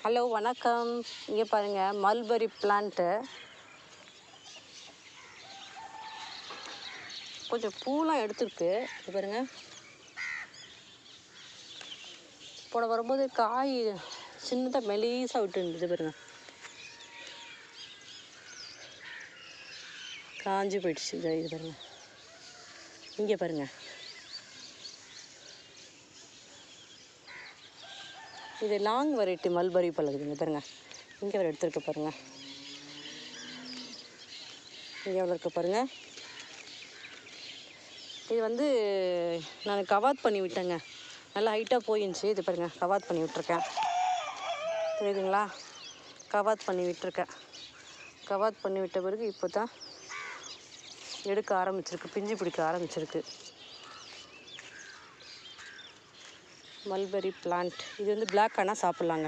Hello வணக்கம். இங்கே பாருங்கள் மல்பெரி பிளான்ட்டு. கொஞ்சம் பூலாம் எடுத்துருக்கு. இது பாருங்கள். போட வரும்போது காய் சின்னதாக மெலிசாக விட்டுருந்துது பாருங்கள். காஞ்சி போயிடுச்சு. இது பாருங்கள். இங்கே பாருங்கள். இது லாங் வெரைட்டி மல்பெரி பழகுதுங்க பாருங்கள். இங்கே ஒரு எடுத்துருக்கு பாருங்கள். இங்கே எவ்வளோ இருக்குது பாருங்கள். இது வந்து நான் கவாத் பண்ணி விட்டேங்க. நல்லா ஹைட்டாக போயிருந்துச்சு. இது பாருங்கள், கவாத் பண்ணி விட்டுருக்கேன். தெரியுதுங்களா? கவாத் பண்ணி விட்டுருக்கேன். கவாத் பண்ணி விட்ட பிறகு இப்போ தான் எடுக்க ஆரம்பிச்சிருக்கு, பிஞ்சு பிடிக்க ஆரம்பிச்சிருக்கு. மல்பெரி பிளான்ட் இது வந்து பிளாக் ஆனால் சாப்பிட்லாங்க.